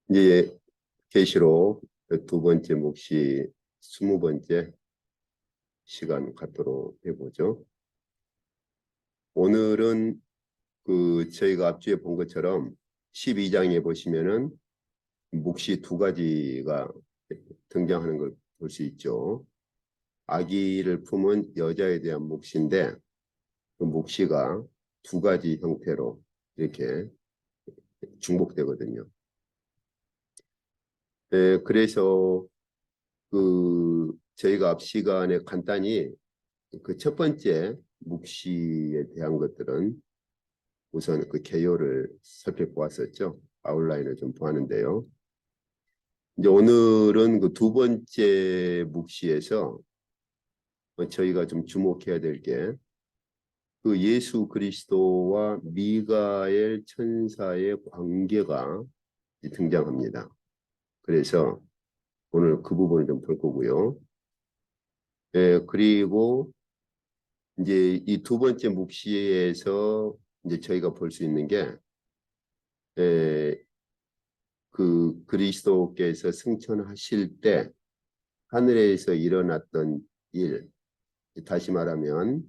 이제 계시록 두 번째 몫이 20번째 시간 갖도록 해보죠. 오늘은 저희가 앞주에 본 것처럼 12장에 보시면은 몫이 두 가지가 등장하는 걸 볼 수 있죠. 아기를 품은 여자에 대한 몫인데 그 몫이가 두 가지 형태로 이렇게 중복되거든요. 그래서 저희가 앞 시간에 간단히 그 첫 번째 묵시에 대한 것들은 우선 그 개요를 살펴보았었죠. 아웃라인을 좀 보았는데요. 이제 오늘은 그 두 번째 묵시에서 저희가 좀 주목해야 될 게 그 예수 그리스도와 미가엘 천사의 관계가 등장합니다. 그래서 오늘 그 부분을 좀 볼 거고요. 그리고 이제 이 두 번째 묵시에서 이제 저희가 볼 수 있는 게 그 그리스도께서 승천하실 때 하늘에서 일어났던 일, 다시 말하면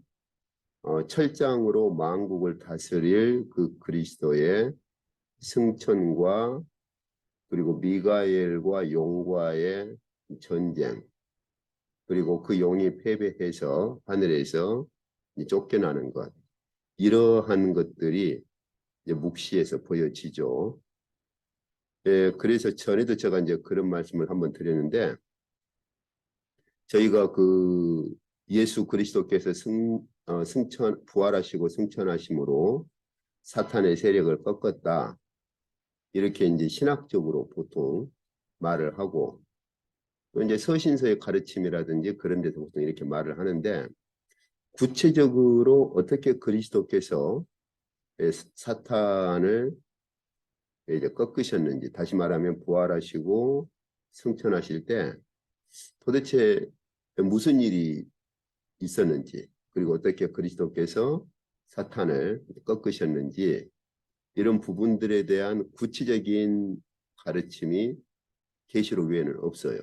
철장으로 만국을 다스릴 그 그리스도의 승천과 그리고 미가엘과 용과의 전쟁, 그리고 그 용이 패배해서 하늘에서 쫓겨나는 것, 이러한 것들이 이제 묵시에서 보여지죠. 그래서 전에도 제가 이제 그런 말씀을 한번 드렸는데, 저희가 그 예수 그리스도께서 부활하시고 승천하심으로 사탄의 세력을 꺾었다, 이렇게 이제 신학적으로 보통 말을 하고, 또 이제 서신서의 가르침이라든지 그런 데서 보통 이렇게 말을 하는데, 구체적으로 어떻게 그리스도께서 사탄을 이제 꺾으셨는지, 다시 말하면 부활하시고 승천하실 때 도대체 무슨 일이 있었는지, 그리고 어떻게 그리스도께서 사탄을 꺾으셨는지, 이런 부분들에 대한 구체적인 가르침이 계시록 외에는 없어요.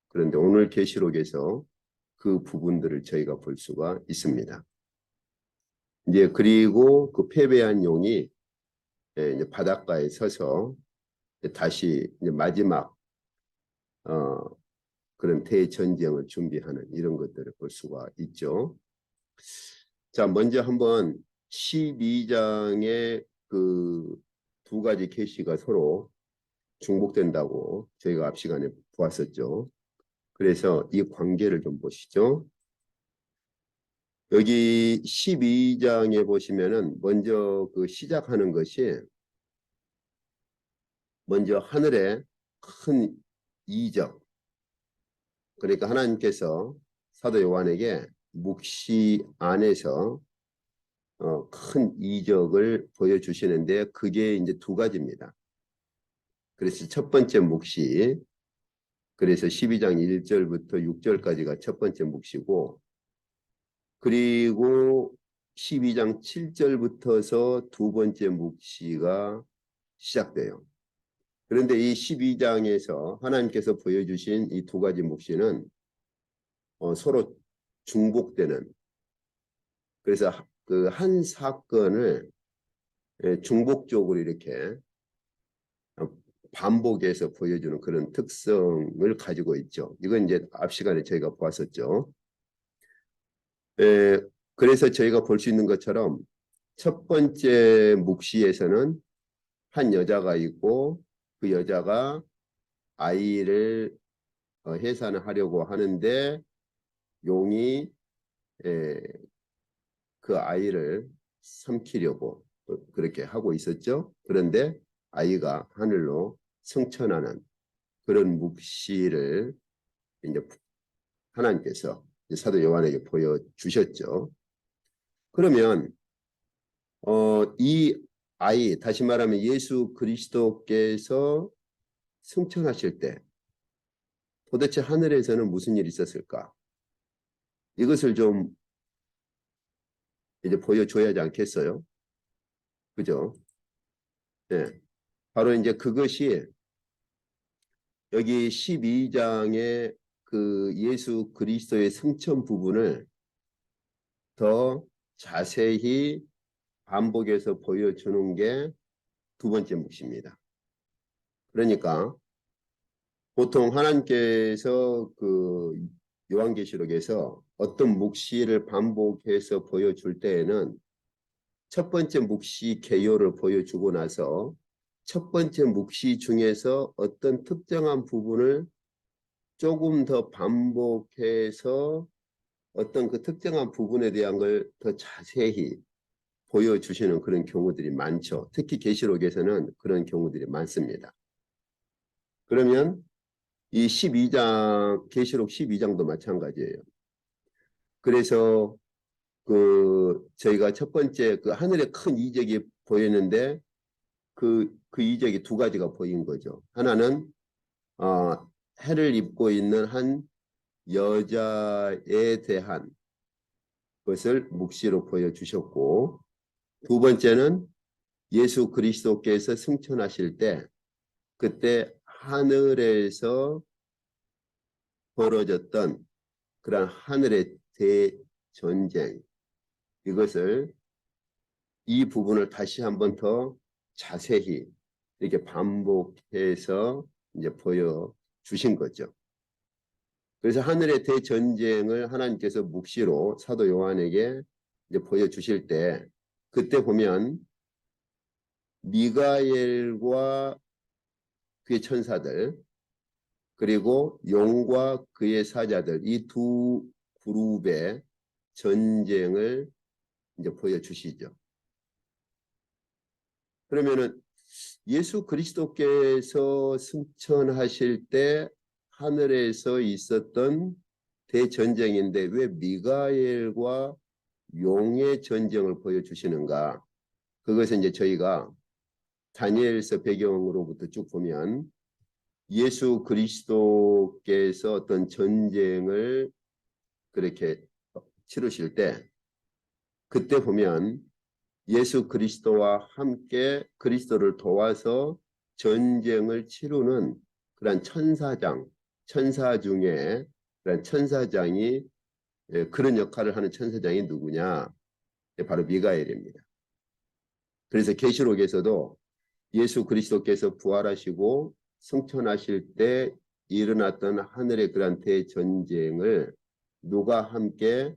그런데 오늘 계시록에서 그 부분들을 저희가 볼 수가 있습니다. 이제 그리고 그 패배한 용이 이제 바닷가에 서서 다시 이제 마지막 그런 대전쟁을 준비하는 이런 것들을 볼 수가 있죠. 자, 먼저 한번 12장의 그 두 가지 계시가 서로 중복된다고 저희가 앞 시간에 보았었죠. 그래서 이 관계를 좀 보시죠. 여기 12장에 보시면은 먼저 그 시작하는 것이 먼저 하늘에 큰 이적, 그러니까 하나님께서 사도 요한에게 묵시 안에서 큰 이적을 보여주시는데, 그게 이제 두 가지입니다. 그래서 첫 번째 묵시, 그래서 12장 1절부터 6절까지가 첫 번째 묵시고, 그리고 12장 7절부터서 두 번째 묵시가 시작돼요. 그런데 이 12장에서 하나님께서 보여주신 이 두 가지 묵시는 서로 중복되는, 그래서 그 한 사건을 중복적으로 이렇게 반복해서 보여주는 그런 특성을 가지고 있죠. 이건 이제 앞 시간에 저희가 보았었죠. 그래서 저희가 볼 수 있는 것처럼 첫 번째 묵시에서는 한 여자가 있고, 그 여자가 아이를 해산을 하려고 하는데 용이 그 아이를 삼키려고 그렇게 하고 있었죠. 그런데 아이가 하늘로 승천하는 그런 묵시를 이제 하나님께서 사도 요한에게 보여주셨죠. 그러면 이 아이, 다시 말하면 예수 그리스도께서 승천하실 때 도대체 하늘에서는 무슨 일이 있었을까? 이것을 좀 이제 보여줘야 하지 않겠어요? 그죠? 네. 바로 이제 그것이 여기 12장의 그 예수 그리스도의 승천 부분을 더 자세히 반복해서 보여주는 게 두 번째 묵시입니다. 그러니까 보통 하나님께서 그 요한계시록에서 어떤 묵시를 반복해서 보여줄 때에는 첫 번째 묵시 개요를 보여주고 나서 첫 번째 묵시 중에서 어떤 특정한 부분을 조금 더 반복해서 어떤 그 특정한 부분에 대한 걸 더 자세히 보여주시는 그런 경우들이 많죠. 특히 계시록에서는 그런 경우들이 많습니다. 그러면 이 12장, 계시록 12장도 마찬가지예요. 그래서 그 저희가 첫 번째 그 하늘에 큰 이적이 보였는데 그 이적이 두 가지가 보인 거죠. 하나는 해를 입고 있는 한 여자에 대한 것을 묵시로 보여주셨고, 두 번째는 예수 그리스도께서 승천하실 때 그때 하늘에서 벌어졌던 그런 하늘의 대전쟁, 이것을 이 부분을 다시 한번 더 자세히 이렇게 반복해서 이제 보여주신 거죠. 그래서 하늘의 대전쟁을 하나님께서 묵시로 사도 요한에게 이제 보여주실 때 그때 보면 미가엘과 그의 천사들 그리고 용과 그의 사자들 이 두 그룹의 전쟁을 이제 보여주시죠. 그러면은 예수 그리스도께서 승천하실 때 하늘에서 있었던 대전쟁인데 왜 미가엘과 용의 전쟁을 보여주시는가? 그것은 이제 저희가 다니엘서 배경으로부터 쭉 보면 예수 그리스도께서 어떤 전쟁을 그렇게 치르실 때 그때 보면 예수 그리스도와 함께 그리스도를 도와서 전쟁을 치르는 그런 천사 중에 그런 천사장이 그런 역할을 하는 천사장이 누구냐? 바로 미가엘입니다. 그래서 계시록에서도 예수 그리스도께서 부활하시고 승천하실 때 일어났던 하늘의 그런 대전쟁을 누가 함께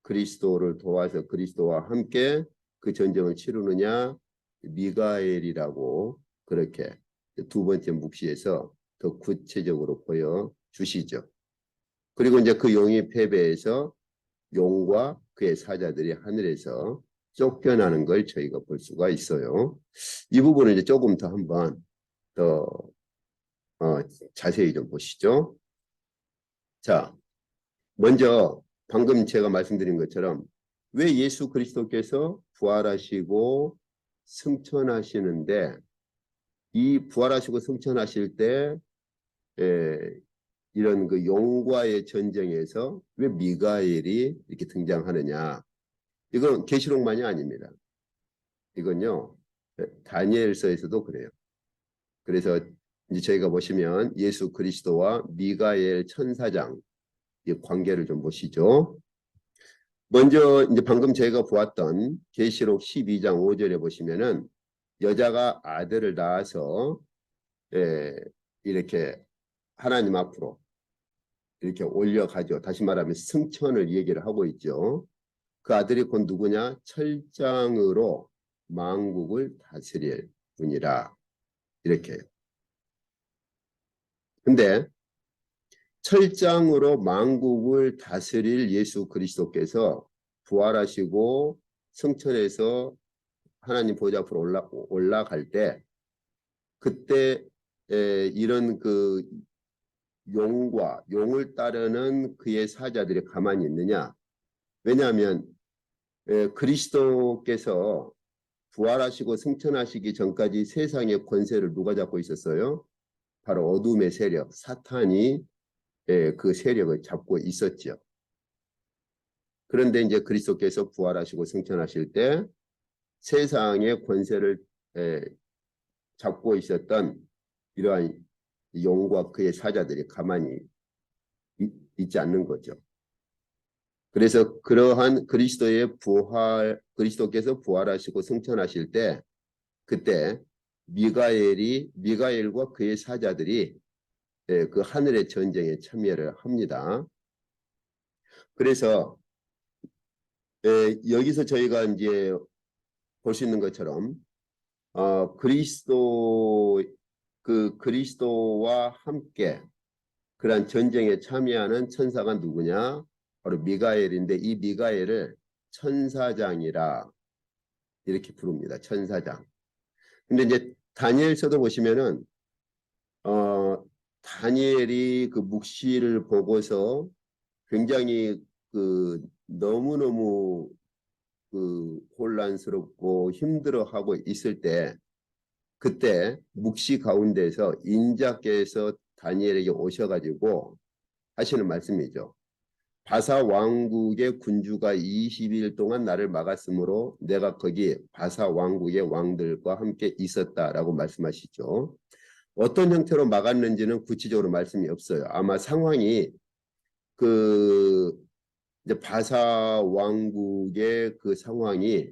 그리스도를 도와서 그리스도와 함께 그 전쟁을 치르느냐? 미가엘이라고 그렇게 두 번째 묵시에서 더 구체적으로 보여주시죠. 그리고 이제 그 용이 패배해서 용과 그의 사자들이 하늘에서 쫓겨나는 걸 저희가 볼 수가 있어요. 이 부분을 이제 조금 더 한번 더 자세히 좀 보시죠. 자, 먼저 방금 제가 말씀드린 것처럼 왜 예수 그리스도께서 부활하시고 승천하시는데 이 부활하시고 승천하실 때 이런 그 용과의 전쟁에서 왜 미가엘이 이렇게 등장하느냐? 이건 계시록만이 아닙니다. 이건요 다니엘서에서도 그래요. 그래서 이제 저희가 보시면 예수 그리스도와 미가엘 천사장 이 관계를 좀 보시죠. 먼저 이제 방금 제가 보았던 계시록 12장 5절에 보시면은 여자가 아들을 낳아서 이렇게 하나님 앞으로 이렇게 올려가죠. 다시 말하면 승천을 얘기를 하고 있죠. 그 아들이 곧 누구냐? 철장으로 만국을 다스릴 분이라 이렇게. 근데 철장으로 만국을 다스릴 예수 그리스도께서 부활하시고 승천해서 하나님 보좌 앞으로 올라갈 때 그때 이런 그 용을 따르는 그의 사자들이 가만히 있느냐? 왜냐하면 그리스도께서 부활하시고 승천하시기 전까지 세상의 권세를 누가 잡고 있었어요? 바로 어둠의 세력, 사탄이 그 세력을 잡고 있었죠. 그런데 이제 그리스도께서 부활하시고 승천하실 때 세상의 권세를 잡고 있었던 이러한 용과 그의 사자들이 가만히 있지 않는 거죠. 그래서 그러한 그리스도께서 부활하시고 승천하실 때 그때 미가엘과 그의 사자들이 그 하늘의 전쟁에 참여를 합니다. 그래서 여기서 저희가 이제 볼 수 있는 것처럼 그리스도와 함께 그러한 전쟁에 참여하는 천사가 누구냐? 바로 미가엘인데 이 미가엘을 천사장이라 이렇게 부릅니다. 천사장. 근데 이제 다니엘서도 보시면은 다니엘이 그 묵시를 보고서 굉장히 너무너무 혼란스럽고 힘들어하고 있을 때 그때 묵시 가운데서 인자께서 다니엘에게 오셔가지고 하시는 말씀이죠. 바사 왕국의 군주가 20일 동안 나를 막았으므로 내가 거기 바사 왕국의 왕들과 함께 있었다라고 말씀하시죠. 어떤 형태로 막았는지는 구체적으로 말씀이 없어요. 아마 상황이 이제 바사 왕국의 그 상황이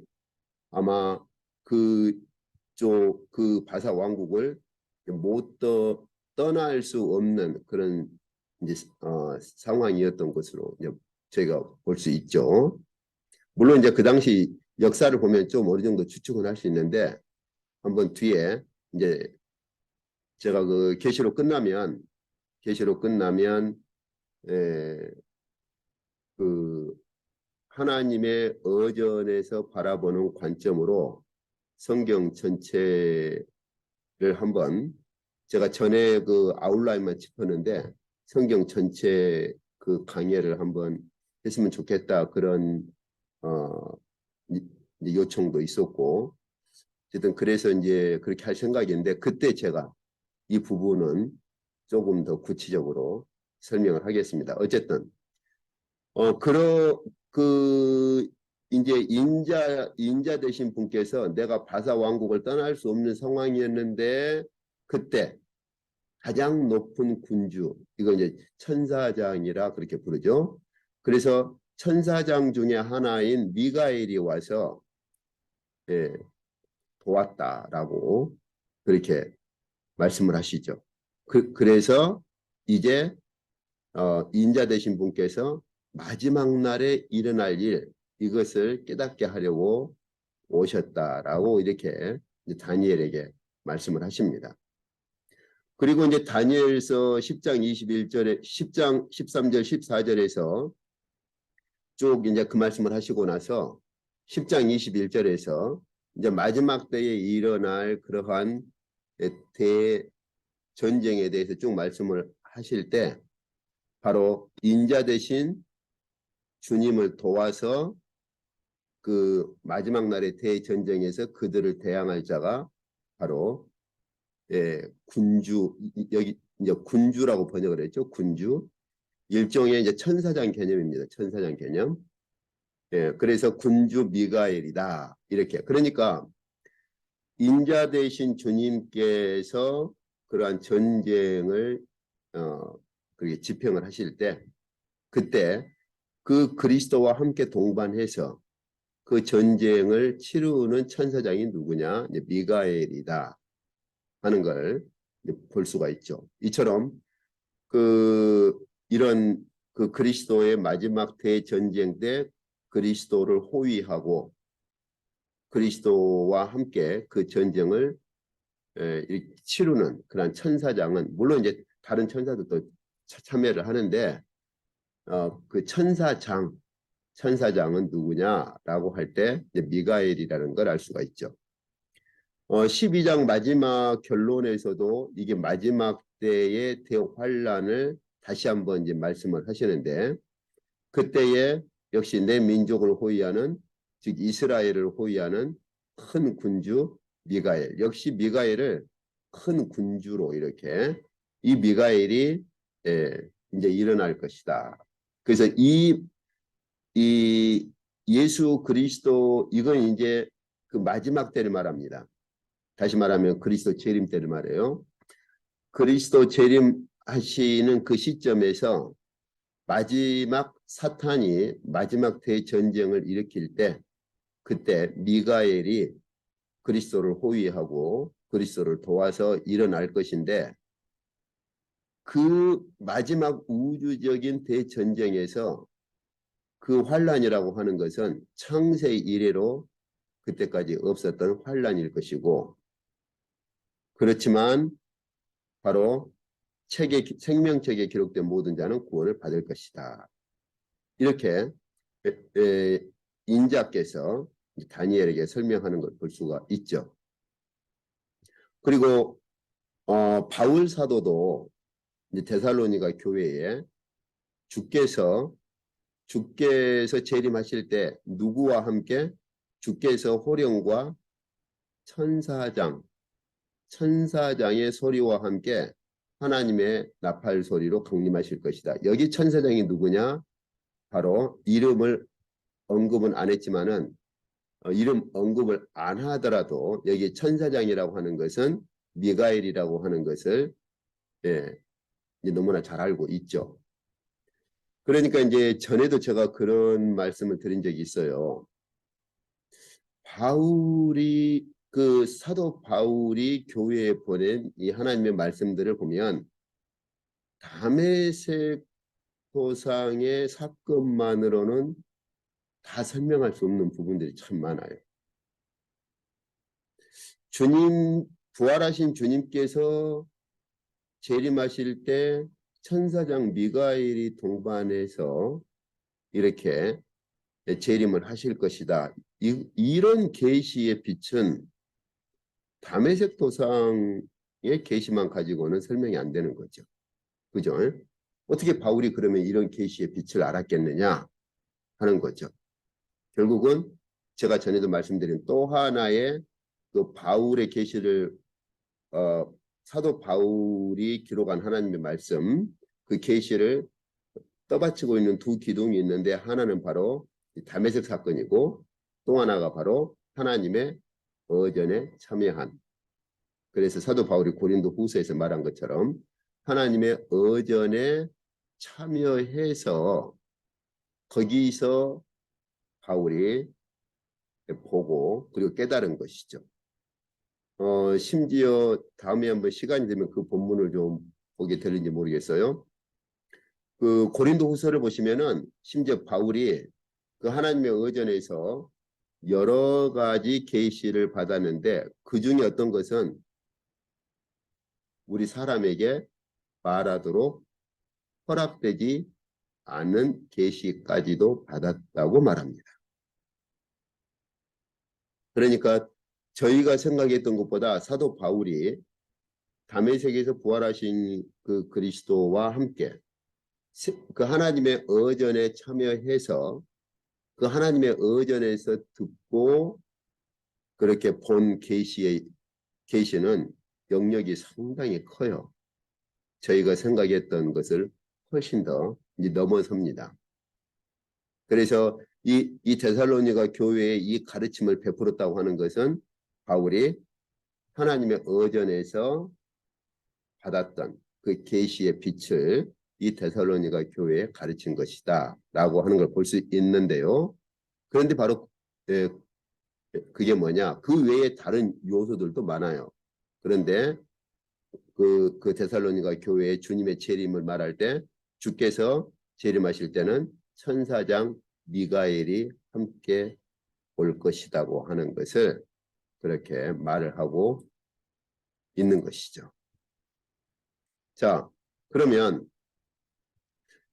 아마 그 바사 왕국을 못 떠날 수 없는 그런 이제 상황이었던 것으로 저희가 볼 수 있죠. 물론 이제 그 당시 역사를 보면 좀 어느 정도 추측은 할 수 있는데 한번 뒤에 이제 제가 그 계시록 끝나면 그 하나님의 어전에서 바라보는 관점으로 성경 전체를 한번 제가 전에 그 아웃라인만 짚었는데 성경 전체 그 강의를 한번 했으면 좋겠다 그런 이제 요청도 있었고 어쨌든 그래서 이제 그렇게 할 생각인데 그때 제가 이 부분은 조금 더 구체적으로 설명을 하겠습니다. 어쨌든 이제 인자 되신 분께서 내가 바사 왕국을 떠날 수 없는 상황이었는데 그때 가장 높은 군주 이거 이제 천사장이라 그렇게 부르죠. 그래서 천사장 중에 하나인 미가엘이 와서 도왔다라고 그렇게 말씀을 하시죠. 그래서 이제 인자 되신 분께서 마지막 날에 일어날 일 이것을 깨닫게 하려고 오셨다라고 이렇게 다니엘에게 말씀을 하십니다. 그리고 이제 다니엘서 10장 21절에 10장 13절 14절에서 쭉 이제 그 말씀을 하시고 나서 10장 21절에서 이제 마지막 때에 일어날 그러한 대전쟁에 대해서 쭉 말씀을 하실 때 바로 인자 대신 주님을 도와서 그 마지막 날의 대전쟁에서 그들을 대항할 자가 바로 군주 여기 이제 군주라고 번역을 했죠. 군주 일종의 이제 천사장 개념입니다. 천사장 개념. 그래서 군주 미가엘이다 이렇게. 그러니까 인자 대신 주님께서 그러한 전쟁을 그렇게 집행을 하실 때 그때 그 그리스도와 함께 동반해서 그 전쟁을 치르는 천사장이 누구냐? 이제 미가엘이다 하는 걸 볼 수가 있죠. 이처럼 이런 그리스도의 마지막 대전쟁 때 그리스도를 호위하고 그리스도와 함께 그 전쟁을 치르는 그런 천사장은 물론 이제 다른 천사들도 참여를 하는데 그 천사장은 누구냐라고 할 때 미가엘이라는 걸 알 수가 있죠. 12장 마지막 결론에서도 이게 마지막 때의 대환란을 다시 한번 이제 말씀을 하시는데 그때에 역시 내 민족을 호위하는 즉 이스라엘을 호위하는 큰 군주 미가엘 역시 미가엘을 큰 군주로 이렇게 이 미가엘이 이제 일어날 것이다. 그래서 이 예수 그리스도 이건 이제 그 마지막 때를 말합니다. 다시 말하면 그리스도 재림 때를 말해요. 그리스도 재림하시는 그 시점에서 마지막 사탄이 마지막 대전쟁을 일으킬 때 그때 미가엘이 그리스도를 호위하고 그리스도를 도와서 일어날 것인데 그 마지막 우주적인 대전쟁에서 그 환란이라고 하는 것은 창세 이래로 그때까지 없었던 환란일 것이고 그렇지만 바로 생명책에 기록된 모든 자는 구원을 받을 것이다. 이렇게 인자께서 다니엘에게 설명하는 걸 볼 수가 있죠. 그리고 바울 사도도 데살로니가 교회에 주께서 재림하실 때 누구와 함께 주께서 호령과 천사장의 소리와 함께 하나님의 나팔 소리로 강림하실 것이다. 여기 천사장이 누구냐? 바로 이름을 언급은 안 했지만은 이름 언급을 안 하더라도 여기 천사장이라고 하는 것은 미가엘이라고 하는 것을 너무나 잘 알고 있죠. 그러니까 이제 전에도 제가 그런 말씀을 드린 적이 있어요. 사도 바울이 교회에 보낸 이 하나님의 말씀들을 보면 다메섹 도상의 사건만으로는 다 설명할 수 없는 부분들이 참 많아요. 부활하신 주님께서 재림하실 때 천사장 미가엘이 동반해서 이렇게 재림을 하실 것이다. 이런 계시의 빛은 다메섹 도상의 계시만 가지고는 설명이 안 되는 거죠. 그죠? 어떻게 바울이 그러면 이런 계시의 빛을 알았겠느냐 하는 거죠. 결국은 제가 전에도 말씀드린 또 하나의 그 바울의 계시를 사도 바울이 기록한 하나님의 말씀 그 계시를 떠받치고 있는 두 기둥이 있는데 하나는 바로 다메섹 사건이고 또 하나가 바로 하나님의 어전에 참여한 그래서 사도 바울이 고린도 후서에서 말한 것처럼 하나님의 어전에 참여해서 거기서 바울이 보고 그리고 깨달은 것이죠. 심지어 다음에 한번 시간이 되면 그 본문을 좀 보게 될는지 모르겠어요. 그 고린도 후서를 보시면은 심지어 바울이 그 하나님의 의전에서 여러 가지 계시를 받았는데 그 중에 어떤 것은 우리 사람에게 말하도록 허락되지 않은 계시까지도 받았다고 말합니다. 그러니까 저희가 생각했던 것보다 사도 바울이 다메섹에서 부활하신 그 그리스도와 함께 그 하나님의 의전에 참여해서 그 하나님의 의전에서 듣고 그렇게 본 계시는 영역이 상당히 커요. 저희가 생각했던 것을 훨씬 더 넘어섭니다. 그래서 이 데살로니가 교회에 이 가르침을 베풀었다고 하는 것은 바울이 하나님의 의전에서 받았던 그 계시의 빛을 이 데살로니가 교회에 가르친 것이다 라고 하는 걸 볼 수 있는데요. 그런데 바로 그게 뭐냐? 그 외에 다른 요소들도 많아요. 그런데 그 데살로니가 교회의 주님의 재림을 말할 때 주께서 재림하실 때는 천사장 미가엘이 함께 올 것이라고 하는 것을 그렇게 말을 하고 있는 것이죠. 자, 그러면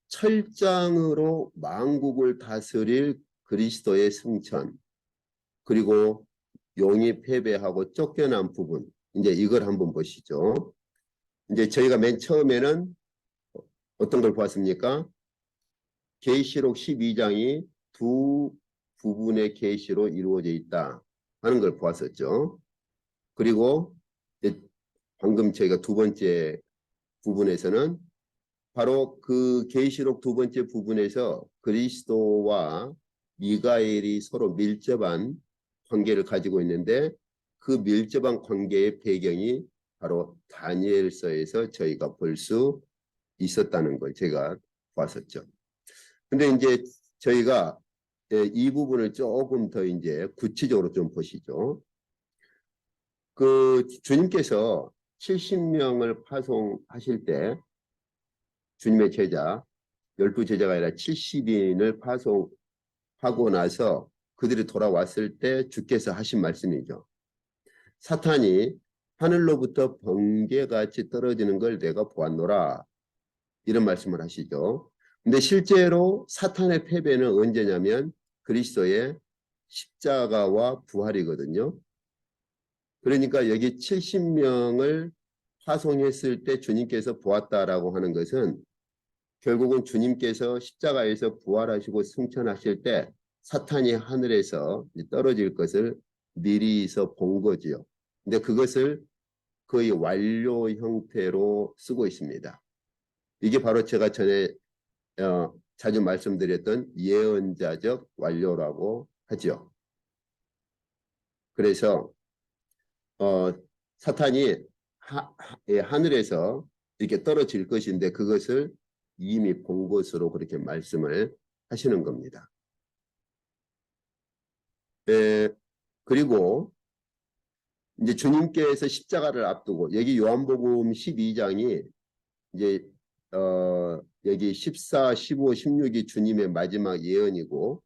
철장으로 만국을 다스릴 그리스도의 승천 그리고 용이 패배하고 쫓겨난 부분 이제 이걸 한번 보시죠. 이제 저희가 맨 처음에는 어떤 걸 보았습니까? 계시록 12장이 두 부분의 계시로 이루어져 있다 하는 걸 보았었죠. 그리고 방금 저희가 두 번째 부분에서는 바로 그 계시록 두 번째 부분에서 그리스도와 미가엘이 서로 밀접한 관계를 가지고 있는데 그 밀접한 관계의 배경이 바로 다니엘서에서 저희가 볼 수 있었다는 걸 제가 봤었죠. 근데 이제 저희가 이 부분을 조금 더 이제 구체적으로 좀 보시죠. 그 주님께서 70명을 파송하실 때 주님의 제자 12제자가 아니라 70인을 파송하고 나서 그들이 돌아왔을 때 주께서 하신 말씀이죠. 사탄이 하늘로부터 번개같이 떨어지는 걸 내가 보았노라. 이런 말씀을 하시죠. 근데 실제로 사탄의 패배는 언제냐면 그리스도의 십자가와 부활이거든요. 그러니까 여기 70명을 파송했을 때 주님께서 보았다라고 하는 것은 결국은 주님께서 십자가에서 부활하시고 승천하실 때 사탄이 하늘에서 떨어질 것을 미리서 본 거지요. 근데 그것을 거의 완료 형태로 쓰고 있습니다. 이게 바로 제가 전에 자주 말씀드렸던 예언자적 완료라고 하죠. 그래서 사탄이 하늘에서 이렇게 떨어질 것인데 그것을 이미 본 것으로 그렇게 말씀을 하시는 겁니다. 그리고 이제 주님께서 십자가를 앞두고 여기 요한복음 12장이 이제 여기 14, 15, 16이 주님의 마지막 예언이고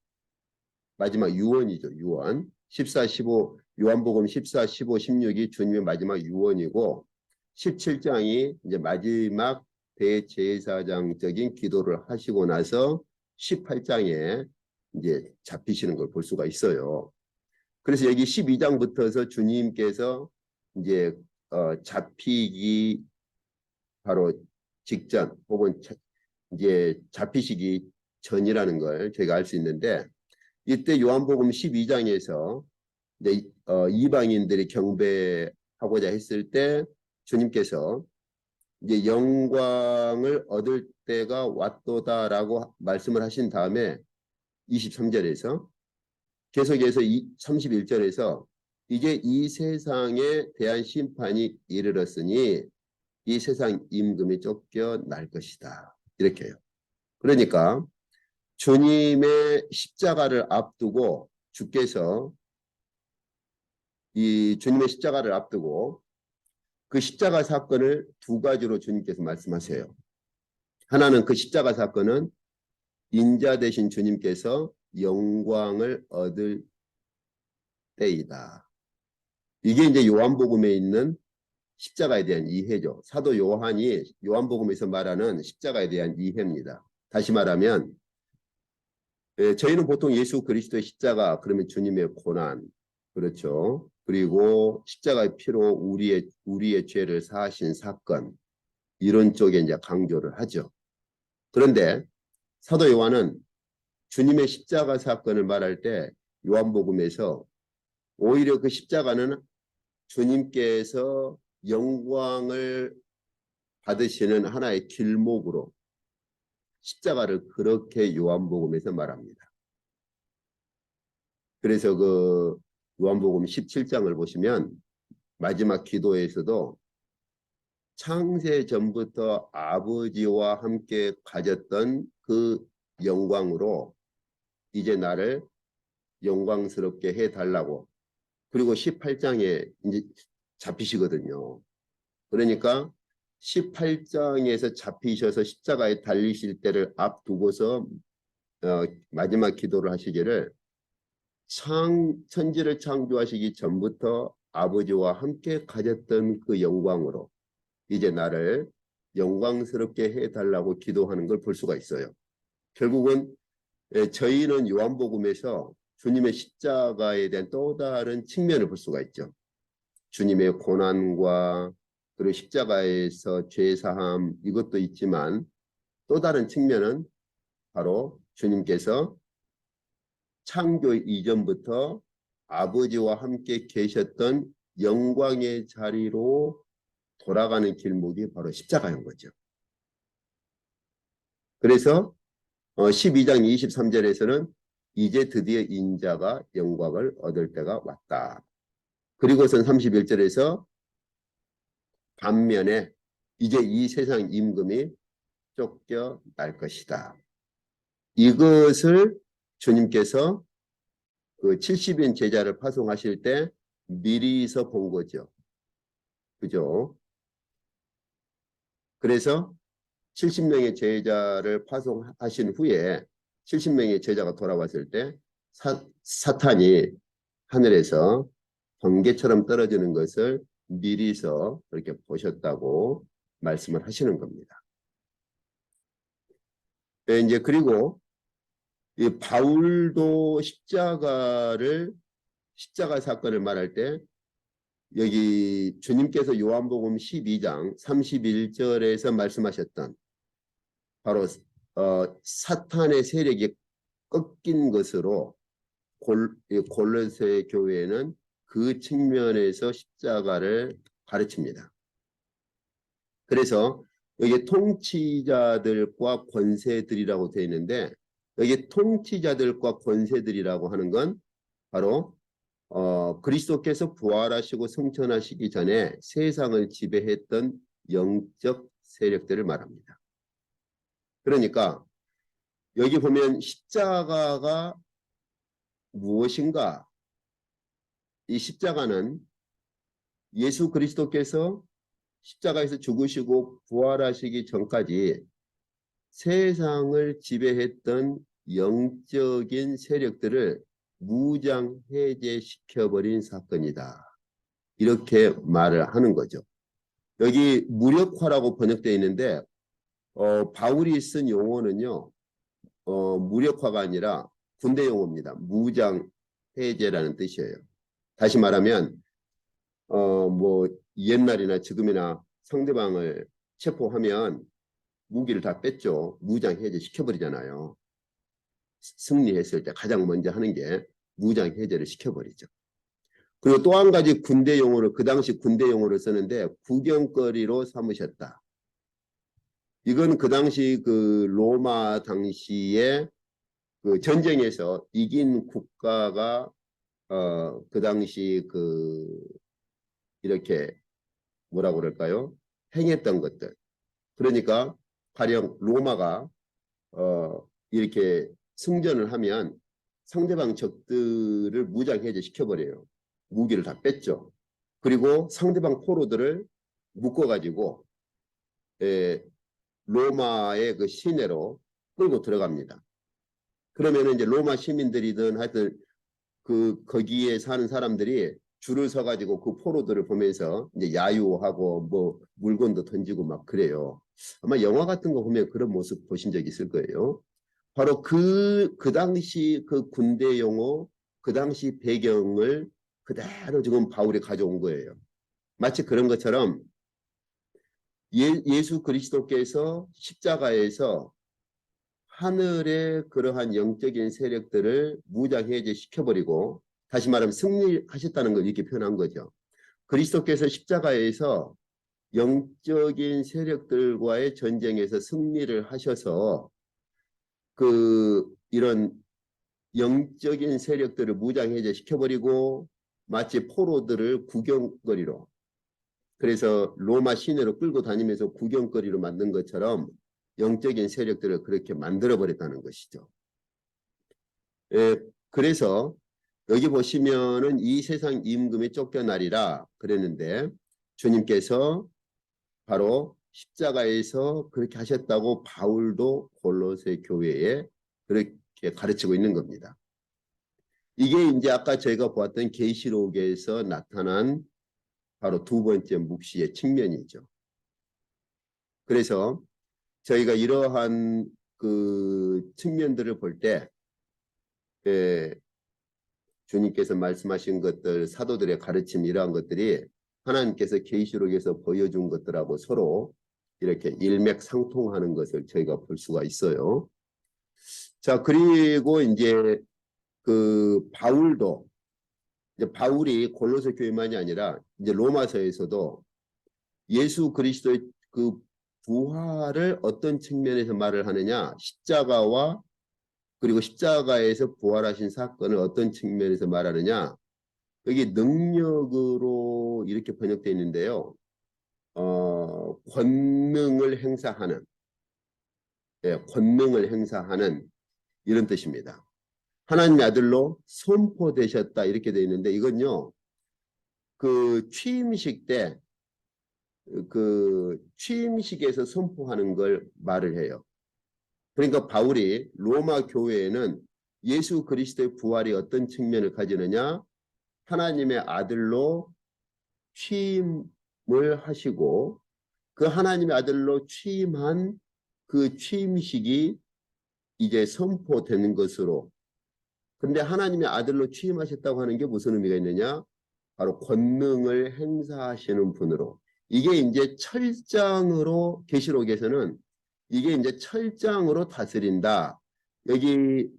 마지막 유언이죠. 유언. 14, 15 요한복음 14, 15, 16이 주님의 마지막 유언이고 17장이 이제 마지막 대제사장적인 기도를 하시고 나서 18장에 이제 잡히시는 걸 볼 수가 있어요. 그래서 여기 12장부터서 주님께서 이제 잡히기 바로 직전 혹은 이제 잡히시기 전이라는 걸 저희가 알 수 있는데 이때 요한복음 12장에서 이제 이방인들이 경배하고자 했을 때 주님께서 이제 영광을 얻을 때가 왔도다라고 말씀을 하신 다음에 23절에서 계속해서 31절에서 이제 이 세상에 대한 심판이 이르렀으니 이 세상 임금이 쫓겨날 것이다. 이렇게요. 그러니까 주님의 십자가를 앞두고 주께서 이 주님의 십자가를 앞두고 그 십자가 사건을 두 가지로 주님께서 말씀하세요. 하나는 그 십자가 사건은 인자 되신 주님께서 영광을 얻을 때이다. 이게 이제 요한복음에 있는 십자가에 대한 이해죠. 사도 요한이 요한복음에서 말하는 십자가에 대한 이해입니다. 다시 말하면 저희는 보통 예수 그리스도의 십자가 그러면 주님의 고난 그렇죠. 그리고 십자가의 피로 우리의 죄를 사하신 사건 이런 쪽에 이제 강조를 하죠. 그런데 사도 요한은 주님의 십자가 사건을 말할 때 요한복음에서 오히려 그 십자가는 주님께서 영광을 받으시는 하나의 길목으로 십자가를 그렇게 요한복음에서 말합니다. 그래서 그 요한복음 17장을 보시면 마지막 기도에서도 창세 전부터 아버지와 함께 가졌던 그 영광으로 이제 나를 영광스럽게 해달라고 그리고 18장에 이제 잡히시거든요. 그러니까 18장에서 잡히셔서 십자가에 달리실 때를 앞두고서 마지막 기도를 하시기를 천지를 창조하시기 전부터 아버지와 함께 가졌던 그 영광으로 이제 나를 영광스럽게 해달라고 기도하는 걸 볼 수가 있어요. 결국은 저희는 요한복음에서 주님의 십자가에 대한 또 다른 측면을 볼 수가 있죠. 주님의 고난과 그리고 십자가에서 죄사함 이것도 있지만 또 다른 측면은 바로 주님께서 창조 이전부터 아버지와 함께 계셨던 영광의 자리로 돌아가는 길목이 바로 십자가인 거죠. 그래서 12장 23절에서는 이제 드디어 인자가 영광을 얻을 때가 왔다. 그리고선 31절에서 반면에 이제 이 세상 임금이 쫓겨날 것이다. 이것을 주님께서 그 70인 제자를 파송하실 때 미리서 본 거죠. 그죠? 그래서 70명의 제자를 파송하신 후에 70명의 제자가 돌아왔을 때 사탄이 하늘에서 번개처럼 떨어지는 것을 미리서 그렇게 보셨다고 말씀을 하시는 겁니다. 이제 그리고 이 바울도 십자가 사건을 말할 때 여기 주님께서 요한복음 12장 31절에서 말씀하셨던 바로 사탄의 세력이 꺾인 것으로 골로새 교회는 그 측면에서 십자가를 가르칩니다. 그래서 여기 통치자들과 권세들이라고 되어 있는데 여기 통치자들과 권세들이라고 하는 건 바로 그리스도께서 부활하시고 승천하시기 전에 세상을 지배했던 영적 세력들을 말합니다. 그러니까 여기 보면 십자가가 무엇인가? 이 십자가는 예수 그리스도께서 십자가에서 죽으시고 부활하시기 전까지 세상을 지배했던 영적인 세력들을 무장 해제시켜버린 사건이다. 이렇게 말을 하는 거죠. 여기 무력화라고 번역되어 있는데 바울이 쓴 용어는요. 무력화가 아니라 군대 용어입니다. 무장 해제라는 뜻이에요. 다시 말하면 뭐 옛날이나 지금이나 상대방을 체포하면 무기를 다 뺐죠. 무장 해제 시켜버리잖아요. 승리했을 때 가장 먼저 하는 게 무장 해제를 시켜버리죠. 그리고 또 한 가지 군대 용어를 그 당시 군대 용어를 쓰는데 구경거리로 삼으셨다. 이건 그 당시 그 로마 당시에 그 전쟁에서 이긴 국가가 그 당시 그 이렇게 뭐라고 그럴까요? 행했던 것들. 그러니까 가령 로마가 이렇게 승전을 하면 상대방 적들을 무장해제 시켜버려요. 무기를 다 뺐죠. 그리고 상대방 포로들을 묶어가지고 로마의 그 시내로 끌고 들어갑니다. 그러면 이제 로마 시민들이든 하여튼 거기에 사는 사람들이 줄을 서가지고 그 포로들을 보면서 이제 야유하고 뭐 물건도 던지고 막 그래요. 아마 영화 같은 거 보면 그런 모습 보신 적 있을 거예요. 바로 그 당시 그 군대 용어, 그 당시 배경을 그대로 지금 바울이 가져온 거예요. 마치 그런 것처럼 예수 그리스도께서 십자가에서 하늘의 그러한 영적인 세력들을 무장해제 시켜버리고 다시 말하면 승리하셨다는 걸 이렇게 표현한 거죠. 그리스도께서 십자가에서 영적인 세력들과의 전쟁에서 승리를 하셔서 이런 영적인 세력들을 무장해제 시켜버리고 마치 포로들을 구경거리로 그래서 로마 시내로 끌고 다니면서 구경거리로 만든 것처럼 영적인 세력들을 그렇게 만들어버렸다는 것이죠. 그래서 여기 보시면은 이 세상 임금이 쫓겨나리라 그랬는데 주님께서 바로 십자가에서 그렇게 하셨다고 바울도 골로새 교회에 그렇게 가르치고 있는 겁니다. 이게 이제 아까 저희가 보았던 계시록에서 나타난 바로 두 번째 묵시의 측면이죠. 그래서 저희가 이러한 그 측면들을 볼 때 주님께서 말씀하신 것들, 사도들의 가르침 이러한 것들이 하나님께서 계시록에서 보여준 것들하고 서로 이렇게 일맥상통하는 것을 저희가 볼 수가 있어요. 자, 그리고 이제 그 바울도 이제 바울이 골로새 교회만이 아니라 이제 로마서에서도 예수 그리스도의 그 부활을 어떤 측면에서 말을 하느냐, 십자가와 그리고 십자가에서 부활하신 사건을 어떤 측면에서 말하느냐, 여기 능력으로 이렇게 번역되어 있는데요. 권능을 행사하는, 권능을 행사하는 이런 뜻입니다. 하나님의 아들로 선포되셨다 이렇게 되어 있는데 이건요. 그 취임식 때 그 취임식에서 선포하는 걸 말을 해요. 그러니까 바울이 로마 교회에는 예수 그리스도의 부활이 어떤 측면을 가지느냐? 하나님의 아들로 취임을 하시고 그 하나님의 아들로 취임한 그 취임식이 이제 선포되는 것으로. 근데 하나님의 아들로 취임하셨다고 하는 게 무슨 의미가 있느냐? 바로 권능을 행사하시는 분으로. 이게 이제 철장으로 계시록에서는 이게 이제 철장으로 다스린다. 여기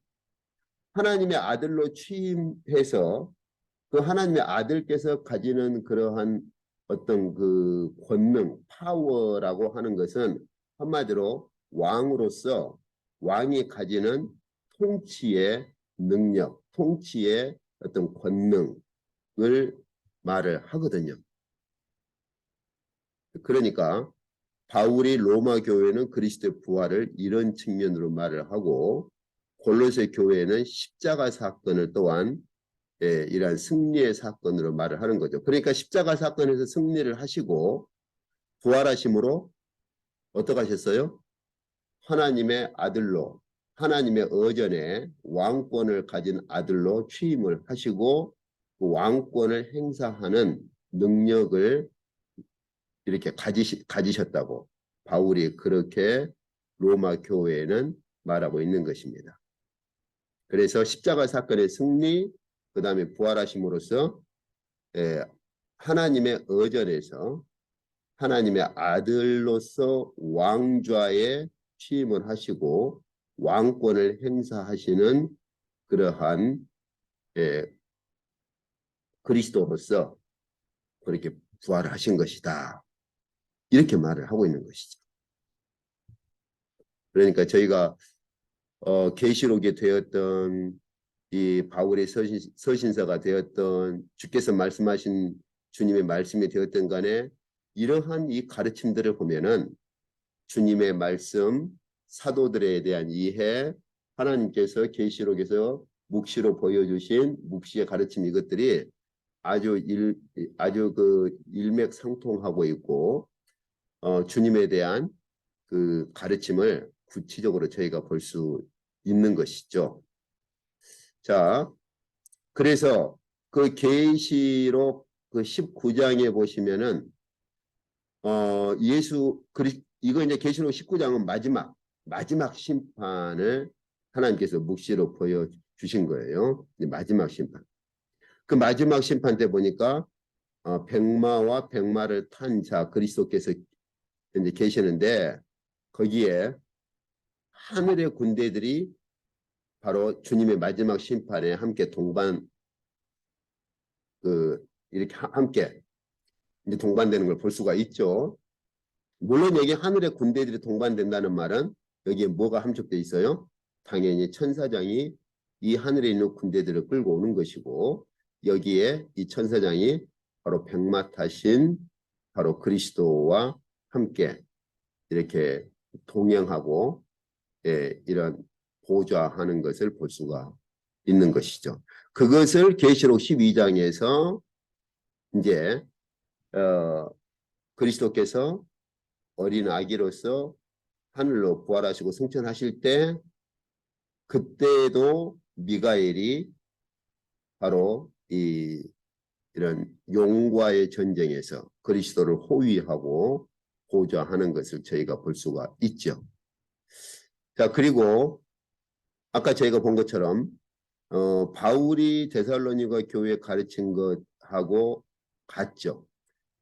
하나님의 아들로 취임해서 그 하나님의 아들께서 가지는 그러한 어떤 그 권능, 파워라고 하는 것은 한마디로 왕으로서 왕이 가지는 통치의 능력, 통치의 어떤 권능을 말을 하거든요. 그러니까 바울이 로마 교회는 그리스도의 부활을 이런 측면으로 말을 하고 골로새 교회는 십자가 사건을 또한 이러한 승리의 사건으로 말을 하는 거죠. 그러니까 십자가 사건에서 승리를 하시고 부활하심으로 어떻게 하셨어요? 하나님의 아들로 하나님의 어전에 왕권을 가진 아들로 취임을 하시고 그 왕권을 행사하는 능력을 이렇게 가지셨다고 바울이 그렇게 로마 교회에는 말하고 있는 것입니다. 그래서 십자가 사건의 승리, 그 다음에 부활하심으로써 하나님의 어전에서 하나님의 아들로서 왕좌에 취임을 하시고 왕권을 행사하시는 그러한 그리스도로서 그렇게 부활하신 것이다. 이렇게 말을 하고 있는 것이죠. 그러니까 저희가 계시록에 되었던 이 바울의 서신서가 되었던 주께서 말씀하신 주님의 말씀이 되었던 간에 이러한 이 가르침들을 보면은 주님의 말씀, 사도들에 대한 이해, 하나님께서 계시록에서 묵시로 보여주신 묵시의 가르침 이것들이 아주 그 일맥상통하고 있고 주님에 대한 그 가르침을 구체적으로 저희가 볼 수 있는 것이죠. 자, 그래서 그 계시록 그 19장에 보시면은 이거 이제 계시록 19장은 마지막 심판을 하나님께서 묵시로 보여주신 거예요. 마지막 심판. 그 마지막 심판 때 보니까 백마와 백마를 탄 자 그리스도께서 이제 계시는데 거기에 하늘의 군대들이 바로 주님의 마지막 심판에 함께 이렇게 함께 이제 동반되는 걸 볼 수가 있죠. 물론 여기 하늘의 군대들이 동반된다는 말은 여기에 뭐가 함축되어 있어요? 당연히 천사장이 이 하늘에 있는 군대들을 끌고 오는 것이고 여기에 이 천사장이 바로 백마 타신 바로 그리스도와 함께 이렇게 동행하고 이런 보좌하는 것을 볼 수가 있는 것이죠. 그것을 계시록 12장에서 이제 그리스도께서 어린 아기로서 하늘로 부활하시고 승천하실 때 그때도 미가엘이 바로 이런 용과의 전쟁에서 그리스도를 호위하고 보좌하는 것을 저희가 볼 수가 있죠. 자, 그리고 아까 저희가 본 것처럼 바울이 데살로니가 교회에 가르친 것하고 같죠.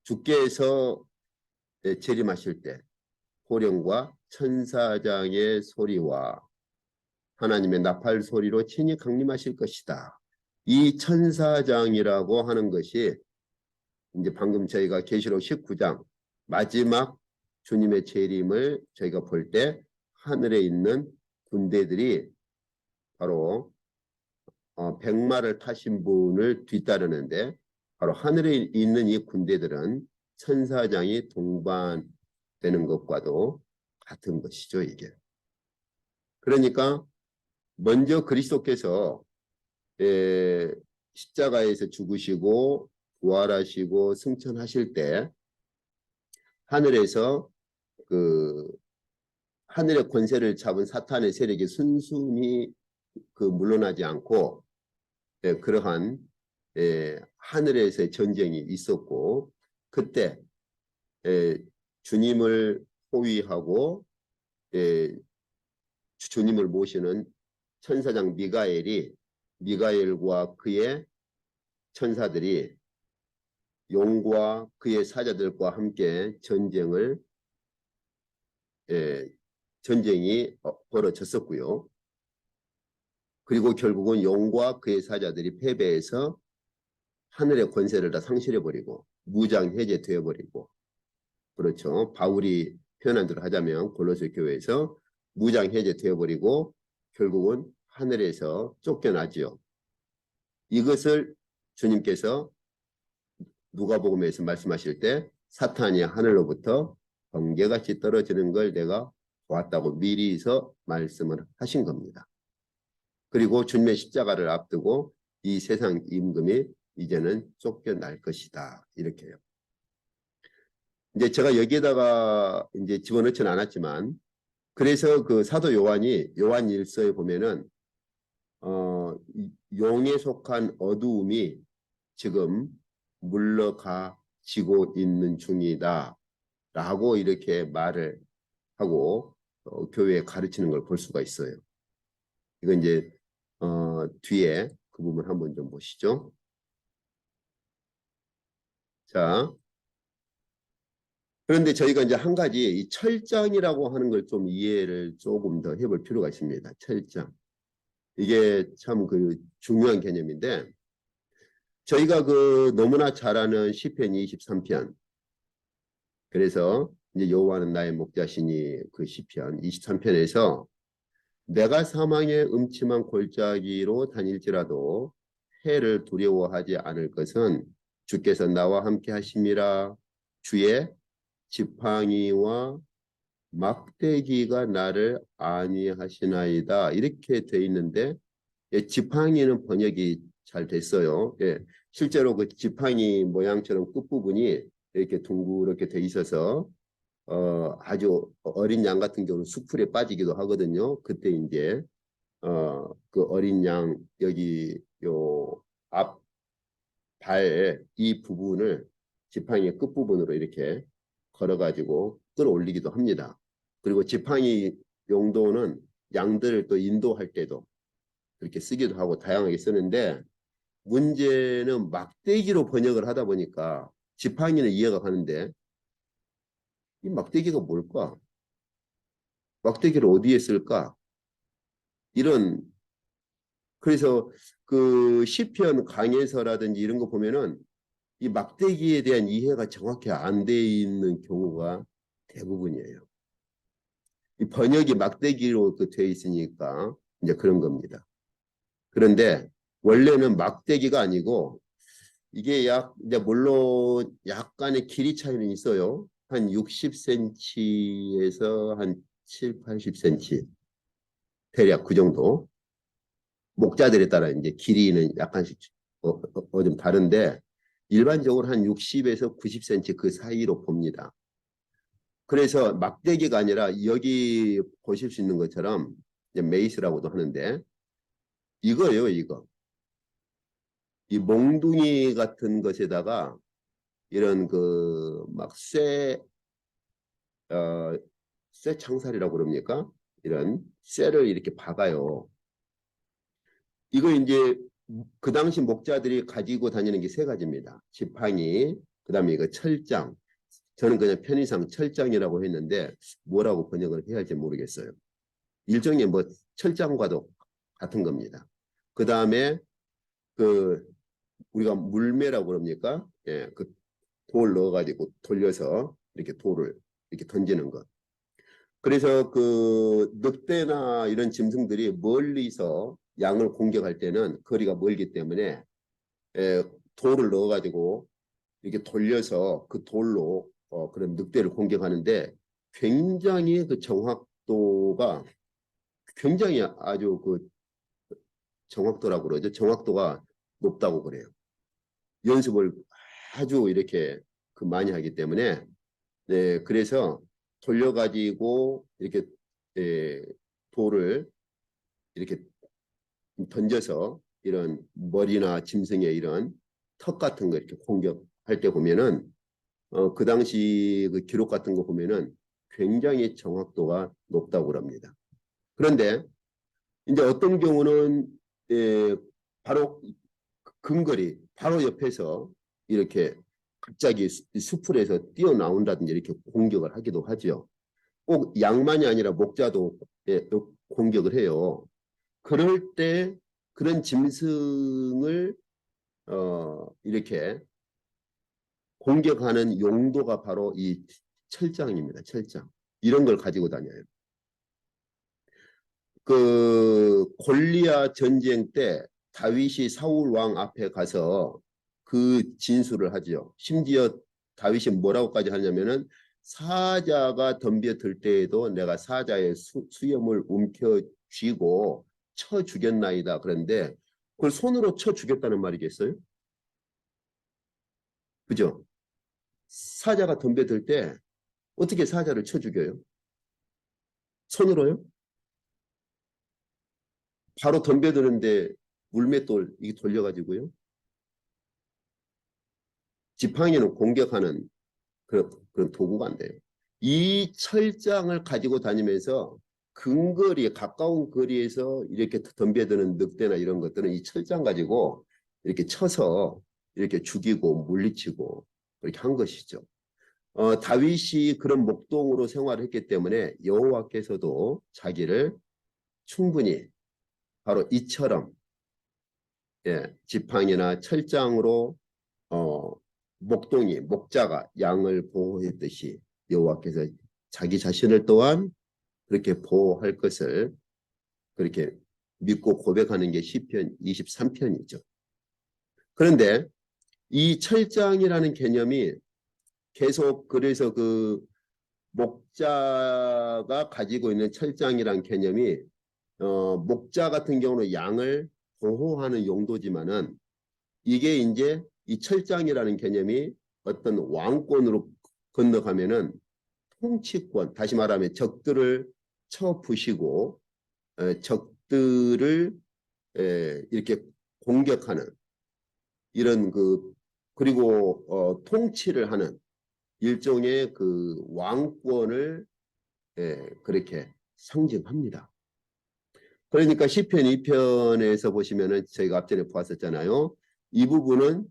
주께서 재림하실 때 호령과 천사장의 소리와 하나님의 나팔 소리로 친히 강림하실 것이다. 이 천사장이라고 하는 것이 이제 방금 저희가 계시록 19장 마지막 주님의 재림을 저희가 볼 때 하늘에 있는 군대들이 바로 백마를 타신 분을 뒤따르는데 바로 하늘에 있는 이 군대들은 천사장이 동반되는 것과도 같은 것이죠, 이게. 그러니까 먼저 그리스도께서 십자가에서 죽으시고 부활하시고 승천하실 때 하늘에서 그 하늘의 권세를 잡은 사탄의 세력이 순순히 물러나지 않고 그러한 하늘에서의 전쟁이 있었고 그때 주님을 호위하고 주님을 모시는 천사장 미가엘과 그의 천사들이 용과 그의 사자들과 함께 전쟁이 벌어졌었고요. 그리고 결국은 용과 그의 사자들이 패배해서 하늘의 권세를 다 상실해버리고 무장 해제되어버리고, 그렇죠. 바울이 표현한 대로 하자면 골로새 교회에서 무장 해제되어버리고 결국은 하늘에서 쫓겨나지요. 이것을 주님께서 누가복음에서 말씀하실 때 사탄이 하늘로부터 번개같이 떨어지는 걸 내가 보았다고 미리서 말씀을 하신 겁니다. 그리고 주님의 십자가를 앞두고 이 세상 임금이 이제는 쫓겨날 것이다, 이렇게요. 이제 제가 여기에다가 이제 집어넣지는 않았지만, 그래서 그 사도 요한이 요한일서에 보면은 용에 속한 어두움이 지금 물러가지고 있는 중이다 라고 이렇게 말을 하고 교회에 가르치는 걸 볼 수가 있어요. 이거 이제 뒤에 그 부분 한번 좀 보시죠. 자, 그런데 저희가 이제 한 가지 이 철장이라고 하는 걸 좀 이해를 조금 더 해볼 필요가 있습니다. 철장. 이게 참 중요한 개념인데, 저희가 너무나 잘 아는 시편 23편. 그래서 이제 여호와는 나의 목자시니 그 시편 23편에서 내가 사망의 음침한 골짜기로 다닐지라도 해를 두려워하지 않을 것은 주께서 나와 함께 하심이라. 주의 지팡이와 막대기가 나를 안위하시나이다, 이렇게 돼 있는데, 지팡이는 번역이 잘 됐어요. 실제로 그 지팡이 모양처럼 끝부분이 이렇게 둥그렇게 돼 있어서 아주 어린 양 같은 경우는 수풀에 빠지기도 하거든요. 그때 이제 그 어린 양 여기 요 앞 발 이 부분을 지팡이의 끝부분으로 이렇게 걸어가지고 끌어올리기도 합니다. 그리고 지팡이 용도는 양들을 또 인도할 때도 그렇게 쓰기도 하고 다양하게 쓰는데, 문제는 막대기로 번역을 하다 보니까 지팡이는 이해가 가는데 이 막대기가 뭘까? 막대기를 어디에 쓸까? 이런, 그래서 그 시편 강해서라든지 이런 거 보면은 이 막대기에 대한 이해가 정확히 안 돼 있는 경우가 대부분이에요. 이 번역이 막대기로 돼 있으니까 이제 그런 겁니다. 그런데 원래는 막대기가 아니고 이게 이제 물론 약간의 길이 차이는 있어요. 한 60cm에서 한 7, 80cm 대략 그 정도. 목자들에 따라 이제 길이는 약간씩 좀 다른데 일반적으로 한 60에서 90cm 그 사이로 봅니다. 그래서 막대기가 아니라 여기 보실 수 있는 것처럼 이제 메이스라고도 하는데 이거예요, 이거. 이 몽둥이 같은 것에다가 이런 막 쇠 창살이라고 그럽니까? 이런 쇠를 이렇게 박아요. 이거 이제 그 당시 목자들이 가지고 다니는 게 세 가지입니다. 지팡이, 그 다음에 이거 철장. 저는 그냥 편의상 철장이라고 했는데 뭐라고 번역을 해야 할지 모르겠어요. 일종의 뭐 철장과도 같은 겁니다. 그 다음에 우리가 물매라고 그럽니까? 돌 넣어가지고 돌려서 이렇게 돌을 이렇게 던지는 것. 그래서 늑대나 이런 짐승들이 멀리서 양을 공격할 때는 거리가 멀기 때문에 돌을 넣어가지고 이렇게 돌려서 그 돌로 그런 늑대를 공격하는데 굉장히 그 정확도가 굉장히 아주 그 정확도라고 그러죠. 정확도가 높다고 그래요. 연습을 아주 이렇게 그 많이 하기 때문에 네, 그래서 돌려가지고 이렇게 돌을 이렇게 던져서 이런 머리나 짐승의 이런 턱 같은 거 이렇게 공격할 때 보면은 그 당시 그 기록 같은 거 보면은 굉장히 정확도가 높다고 합니다. 그런데 이제 어떤 경우는 바로 근거리 바로 옆에서 이렇게 갑자기 수풀에서 뛰어나온다든지 이렇게 공격을 하기도 하죠. 꼭 양만이 아니라 목자도 공격을 해요. 그럴 때 그런 짐승을 이렇게 공격하는 용도가 바로 이 철장입니다. 철장. 이런 걸 가지고 다녀요. 그 골리앗 전쟁 때 다윗이 사울 왕 앞에 가서 그 진술을 하죠. 심지어 다윗이 뭐라고까지 하냐면은 사자가 덤벼들 때에도 내가 사자의 수염을 움켜쥐고 쳐 죽였나이다. 그런데 그걸 손으로 쳐 죽였다는 말이겠어요? 그죠? 사자가 덤벼들 때 어떻게 사자를 쳐 죽여요? 손으로요? 바로 덤벼드는데 물맷돌 이게 돌려가지고요. 지팡이는 공격하는 그런 도구가 안 돼요. 이 철장을 가지고 다니면서 근거리 가까운 거리에서 이렇게 덤벼드는 늑대나 이런 것들은 이 철장 가지고 이렇게 쳐서 이렇게 죽이고 물리치고 그렇게 한 것이죠. 다윗이 그런 목동으로 생활했기 때문에 여호와께서도 자기를 충분히 바로 이처럼 지팡이나 철장으로 목동이 목자가 양을 보호했듯이 여호와께서 자기 자신을 또한 그렇게 보호할 것을 그렇게 믿고 고백하는 게 시편 23편이죠. 그런데 이 철장이라는 개념이 계속 그래서 그 목자가 가지고 있는 철장이란 개념이 목자 같은 경우는 양을 보호하는 용도지만은 이게 이제 이 철장이라는 개념이 어떤 왕권으로 건너가면은 통치권, 다시 말하면 적들을 쳐 부시고 적들을 이렇게 공격하는 이런 그리고 통치를 하는 일종의 그 왕권을 그렇게 상징합니다. 그러니까 시편 2편에서 보시면은 저희가 앞전에 보았었잖아요. 이 부분은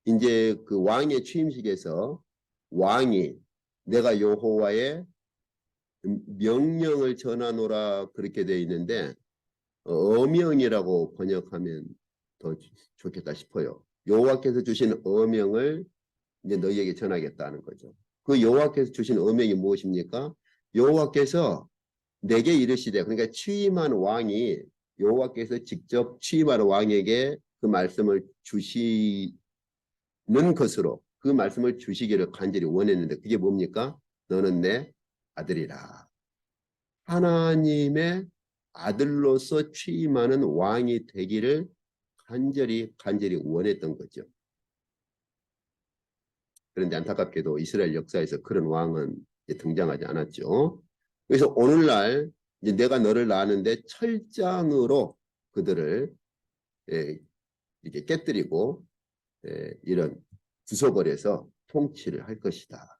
이제 그 왕의 취임식에서 왕이 내가 여호와의 명령을 전하노라 그렇게 되어 있는데 어명이라고 번역하면 더 좋겠다 싶어요. 여호와께서 주신 어명을 이제 너희에게 전하겠다는 거죠. 그 여호와께서 주신 어명이 무엇입니까? 여호와께서 내게 이르시되 그러니까 취임한 왕이 여호와께서 직접 취임한 왕에게 그 말씀을 주시는 것으로 그 말씀을 주시기를 간절히 원했는데 그게 뭡니까? 너는 내 아들이라. 하나님의 아들로서 취임하는 왕이 되기를 간절히 원했던 거죠. 그런데 안타깝게도 이스라엘 역사에서 그런 왕은 등장하지 않았죠. 그래서 오늘날 이제 내가 너를 낳았는데 철장으로 그들을 이렇게 깨뜨리고 이런 부숴버려서 통치를 할 것이다.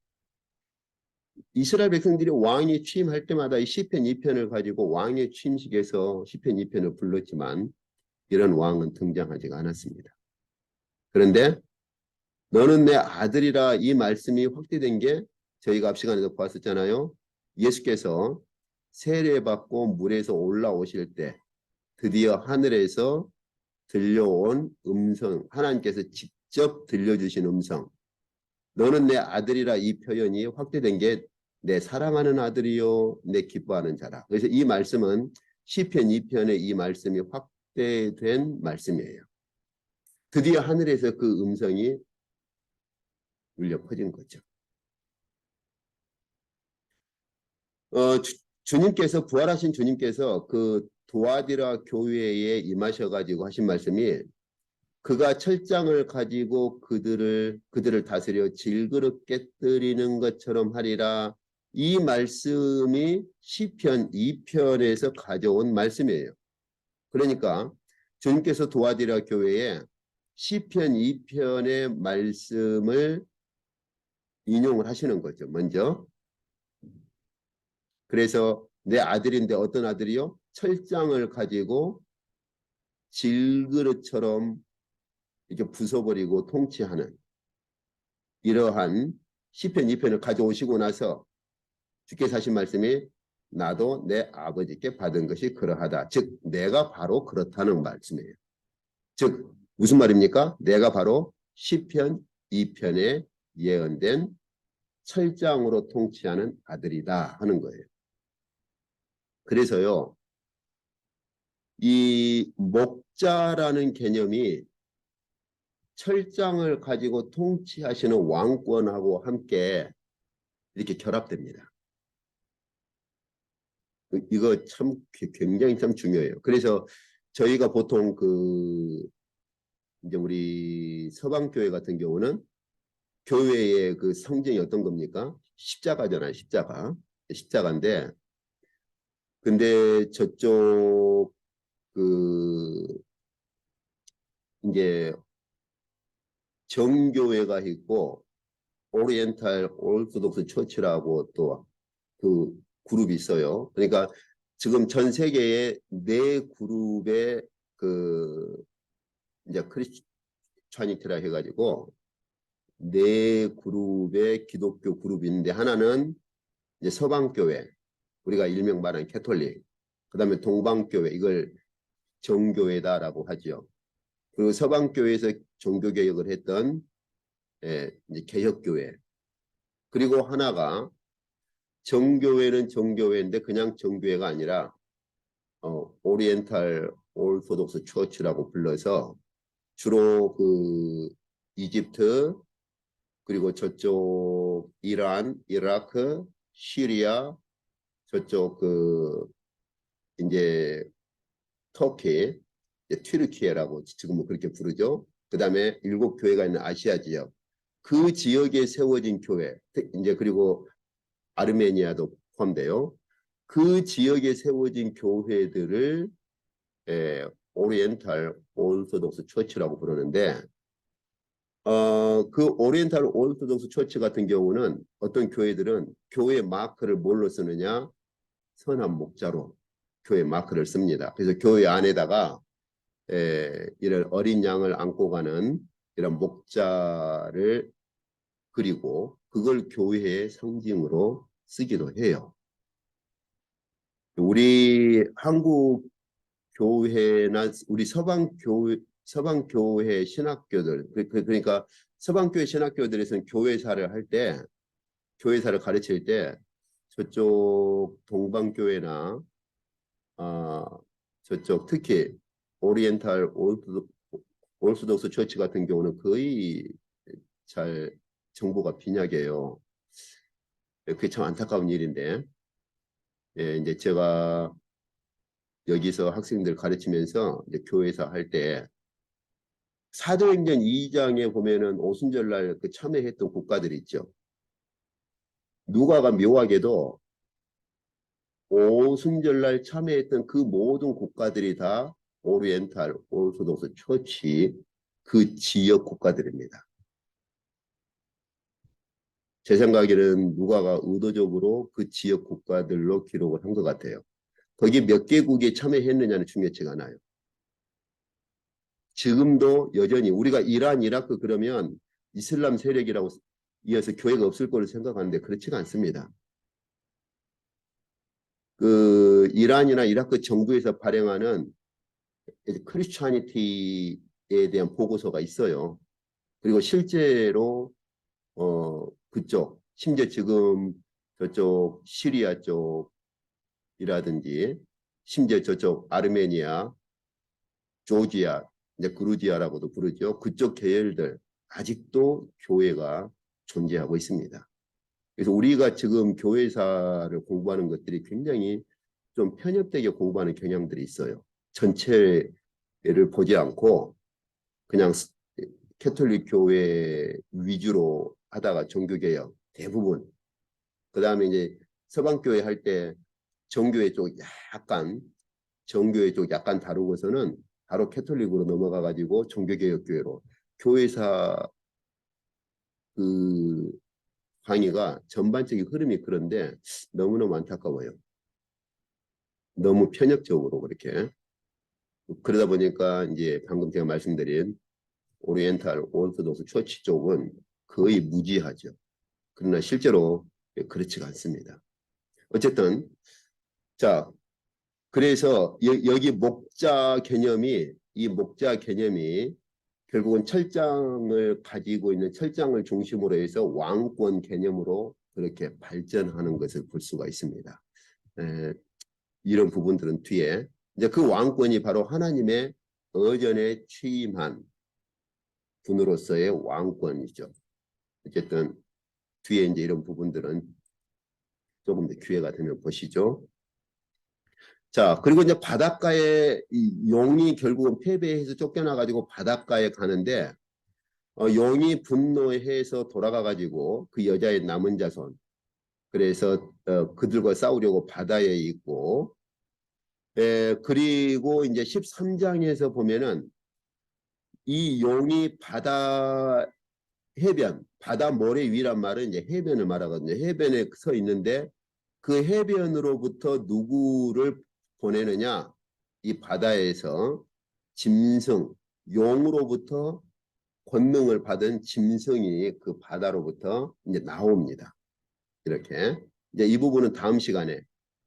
이스라엘 백성들이 왕이 취임할 때마다 이 시편 2편을 가지고 왕의 취임식에서 시편 2편을 불렀지만 이런 왕은 등장하지가 않았습니다. 그런데 너는 내 아들이라 이 말씀이 확대된 게 저희가 앞 시간에도 보았었잖아요. 예수께서 세례받고 물에서 올라오실 때 드디어 하늘에서 들려온 음성, 하나님께서 직접 들려주신 음성, 너는 내 아들이라 이 표현이 확대된 게 내 사랑하는 아들이요 내 기뻐하는 자라. 그래서 이 말씀은 시편 2편의 이 말씀이 확대된 말씀이에요. 드디어 하늘에서 그 음성이 울려 퍼진 거죠. 어, 주님께서 부활하신 주님께서 그 도아디라 교회에 임하셔가지고 하신 말씀이 그가 철장을 가지고 그들을 다스려 질그릇 깨뜨리는 것처럼 하리라. 이 말씀이 시편 2편에서 가져온 말씀이에요. 그러니까 주님께서 도아디라 교회에 시편 2편의 말씀을 인용을 하시는 거죠. 먼저. 그래서 내 아들인데 어떤 아들이요? 철장을 가지고 질그릇처럼 이렇게 부숴버리고 통치하는 이러한 시편 2편을 가져오시고 나서 주께서 하신 말씀이 나도 내 아버지께 받은 것이 그러하다. 즉 내가 바로 그렇다는 말씀이에요. 즉 무슨 말입니까? 내가 바로 시편 2편에 예언된 철장으로 통치하는 아들이다 하는 거예요. 그래서요. 이 목자라는 개념이 철장을 가지고 통치하시는 왕권하고 함께 이렇게 결합됩니다. 이거 참 굉장히 참 중요해요. 그래서 저희가 보통 이제 우리 서방교회 같은 경우는 교회의 그 성정이 어떤 겁니까? 십자가잖아요. 십자가인데 근데 저쪽 이제 정교회가 있고 오리엔탈 오르토독스 처치라고 또 그 그룹이 있어요. 그러니까 지금 전 세계에 네 그룹의 이제 크리스찬이티라 해가지고 네 그룹의 기독교 그룹이 있는데 하나는 이제 서방교회 우리가 일명 말하는 캐톨릭 그다음에 동방교회 이걸 정교회다라고 하죠. 그리고 서방교회에서 종교개혁을 했던 이제 개혁교회 그리고 하나가 정교회는 정교회인데 그냥 정교회가 아니라 오리엔탈 오르토독스 처치라고 불러서 주로 이집트 그리고 저쪽 이란, 이라크, 시리아 저쪽 이제 터키, 튀르키예라고 지금 그렇게 부르죠. 그 다음에 7교회가 있는 아시아 지역 그 지역에 세워진 교회 이제 그리고 아르메니아도 포함돼요. 그 지역에 세워진 교회들을 오리엔탈 오르토독스 처치라고 부르는데 그 오리엔탈 오르토독스 처치 같은 경우는 어떤 교회들은 교회 마크를 뭘로 쓰느냐 선한 목자로 교회 마크를 씁니다. 그래서 교회 안에다가 이런 어린 양을 안고 가는 이런 목자를 그리고 그걸 교회의 상징으로 쓰기도 해요. 우리 한국 교회나 우리 서방 교회 신학교들 그러니까 서방 교회 신학교들에서는 교회사를 가르칠 때 저쪽 동방 교회나 저쪽 특히 오리엔탈 오르토독스 처치 같은 경우는 거의 잘 정보가 빈약해요. 그게 참 안타까운 일인데 이제 제가 여기서 학생들 가르치면서 이제 교회에서 할 때 사도행전 2장에 보면은 오순절날 참여했던 국가들이 있죠. 누가가 묘하게도 오순절날 참여했던 그 모든 국가들이 다 오리엔탈 오르토독스 처치 그 지역 국가들입니다. 제 생각에는 누가가 의도적으로 그 지역 국가들로 기록을 한 것 같아요. 거기 몇 개국이 참여했느냐는 중요치가 않아요. 지금도 여전히 우리가 이란, 이라크 그러면 이슬람 세력이라고 이어서 교회가 없을 거로 생각하는데 그렇지가 않습니다. 이란이나 이라크 정부에서 발행하는 크리스찬이티에 대한 보고서가 있어요. 그리고 실제로 그쪽 심지어 지금 저쪽 시리아 쪽이라든지 심지어 저쪽 아르메니아, 조지아, 이제 그루지아라고도 부르죠. 그쪽 계열들 아직도 교회가 존재하고 있습니다. 그래서 우리가 지금 교회사를 공부하는 것들이 굉장히 좀 편협되게 공부하는 경향들이 있어요. 전체를 보지 않고 그냥 캐톨릭 교회 위주로 하다가 종교개혁 대부분, 그 다음에 이제 서방교회 할 때 정교회 쪽 정교회 쪽 약간 다루고서는 바로 캐톨릭으로 넘어가 가지고 종교개혁교회로 교회사 그 강의가 전반적인 흐름이 그런데 너무너무 안타까워요. 너무 편협적으로 그렇게. 그러다 보니까 이제 방금 제가 말씀드린 오리엔탈 오르토독스 처치 쪽은 거의 무지하죠. 그러나 실제로 그렇지가 않습니다. 어쨌든 자, 그래서 여기 이 목자 개념이 결국은 철장을 가지고 있는 철장을 중심으로 해서 왕권 개념으로 그렇게 발전하는 것을 볼 수가 있습니다. 이런 부분들은 뒤에 이제 그 왕권이 바로 하나님의 의전에 취임한 분으로서의 왕권이죠. 어쨌든 뒤에 이제 이런 부분들은 조금 더 기회가 되면 보시죠. 자, 그리고 이제 바닷가에 이 용이 결국은 패배해서 쫓겨나가지고 바닷가에 가는데 용이 분노해서 돌아가가지고 그 여자의 남은 자손, 그래서 그들과 싸우려고 바다에 있고, 그리고 이제 13장에서 보면은 이 용이 바다 모래 위란 말은 이제 해변을 말하거든요. 해변에 서 있는데 그 해변으로부터 누구를 보내느냐? 이 바다에서 짐승, 용으로부터 권능을 받은 짐승이 그 바다로부터 이제 나옵니다. 이렇게. 이제 이 부분은 다음 시간에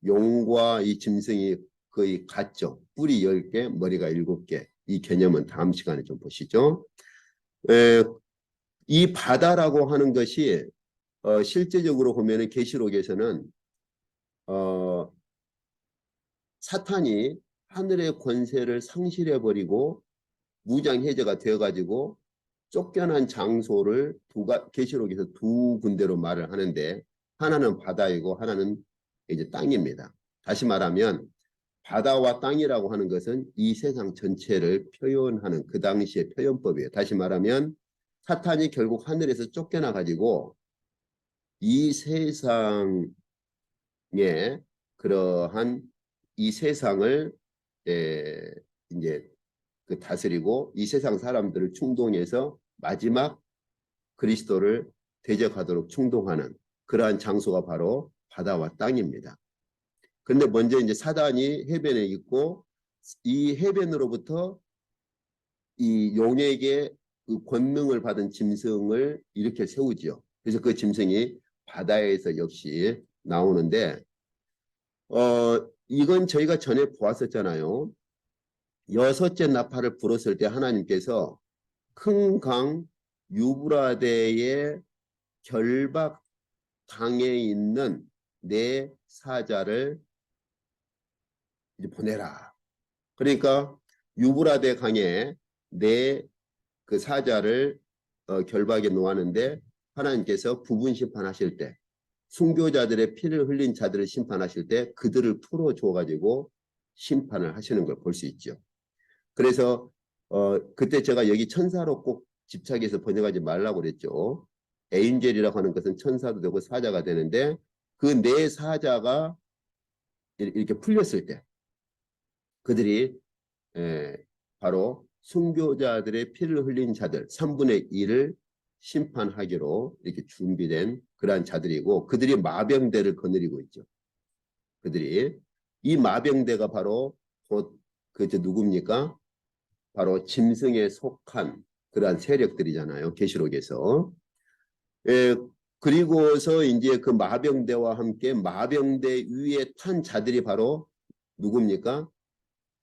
용과 이 짐승이 거의 같죠. 뿔이 10개, 머리가 7개. 이 개념은 다음 시간에 좀 보시죠. 이 바다라고 하는 것이 실제적으로 보면은 계시록에서는 사탄이 하늘의 권세를 상실해버리고 무장해제가 되어가지고 쫓겨난 장소를 계시록에서 두 군데로 말을 하는데 하나는 바다이고 하나는 이제 땅입니다. 다시 말하면 바다와 땅이라고 하는 것은 이 세상 전체를 표현하는 그 당시의 표현법이에요. 다시 말하면 사탄이 결국 하늘에서 쫓겨나 가지고 이 세상에 그러한 이 세상을 이제 그 다스리고 이 세상 사람들을 충동해서 마지막 그리스도를 대적하도록 충동하는 그러한 장소가 바로 바다와 땅입니다. 그런데 먼저 이제 사단이 해변에 있고 이 해변으로부터 이 용에게 그 권능을 받은 짐승을 이렇게 세우지요. 그래서 그 짐승이 바다에서 역시 나오는데 이건 저희가 전에 보았었잖아요. 6째 나팔을 불었을 때 하나님께서 큰 강 유브라데의 결박 강에 있는 네 사자를 이제 보내라. 그러니까 유브라데 강에 네 그 사자를 결박에 놓았는데 하나님께서 부분 심판하실 때 순교자들의 피를 흘린 자들을 심판하실 때 그들을 풀어줘 가지고 심판을 하시는 걸 볼 수 있죠. 그래서 그때 제가 여기 천사로 꼭 집착해서 번역하지 말라고 그랬죠. 에인젤이라고 하는 것은 천사도 되고 사자가 되는데 그 네 사자가 이렇게 풀렸을 때 그들이 바로 순교자들의 피를 흘린 자들 3분의 1을 심판하기로 이렇게 준비된 그러한 자들이고 그들이 마병대를 거느리고 있죠. 그들이 이 마병대가 바로 곧 누굽니까? 바로 짐승에 속한 그러한 세력들이잖아요. 계시록에서. 그리고서 이제 그 마병대와 함께 마병대 위에 탄 자들이 바로 누굽니까?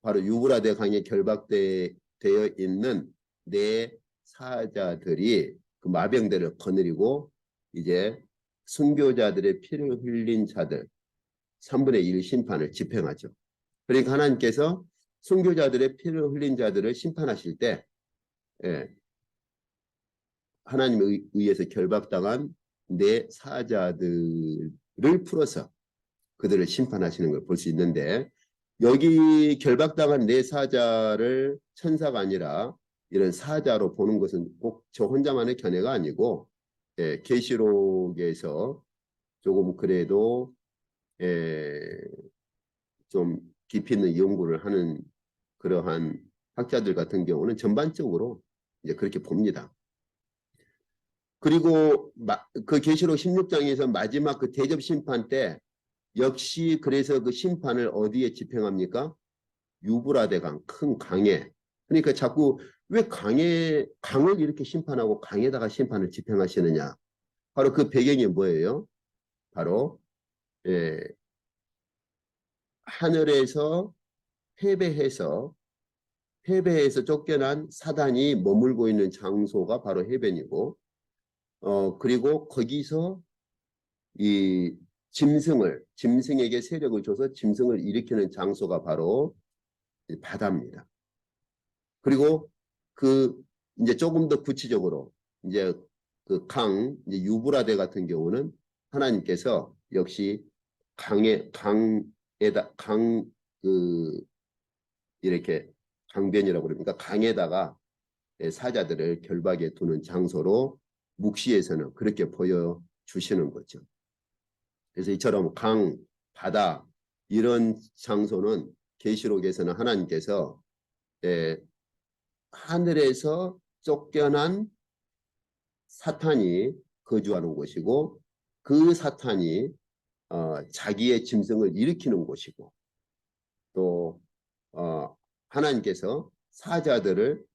바로 유브라데 강에 결박되어 있는 네 사자들이 그 마병대를 거느리고 이제 순교자들의 피를 흘린 자들 3분의 1 심판을 집행하죠. 그러니까 하나님께서 순교자들의 피를 흘린 자들을 심판하실 때 하나님에 의해서 결박당한 내 사자들을 풀어서 그들을 심판하시는 걸 볼 수 있는데, 여기 결박당한 내 사자를 천사가 아니라 이런 사자로 보는 것은 꼭 저 혼자만의 견해가 아니고, 계시록에서 조금 그래도 좀 깊이 있는 연구를 하는 그러한 학자들 같은 경우는 전반적으로 이제 그렇게 봅니다. 그리고 그 계시록 16장에서 마지막 그 대접 심판 때 역시 그래서 그 심판을 어디에 집행합니까? 유브라데 강, 큰 강에. 그러니까 자꾸 왜 강을 이렇게 심판하고 강에다가 심판을 집행하시느냐? 바로 그 배경이 뭐예요? 바로 하늘에서 패배해서 쫓겨난 사단이 머물고 있는 장소가 바로 해변이고, 그리고 거기서 이 짐승에게 세력을 줘서 짐승을 일으키는 장소가 바로 바다입니다. 그리고 그 이제 조금 더 구체적으로 이제 그 이제 유브라데 같은 경우는 하나님께서 역시 그 이렇게 강변이라고 그럽니까? 강에다가 사자들을 결박에 두는 장소로 묵시에서는 그렇게 보여주시는 거죠. 그래서 이처럼 바다 이런 장소는 계시록에서는 하나님께서 하늘에서 쫓겨난 사탄이 거주하는 곳이고, 그 사탄이 자기의 짐승을 일으키는 곳이고, 또 하나님께서 사자들을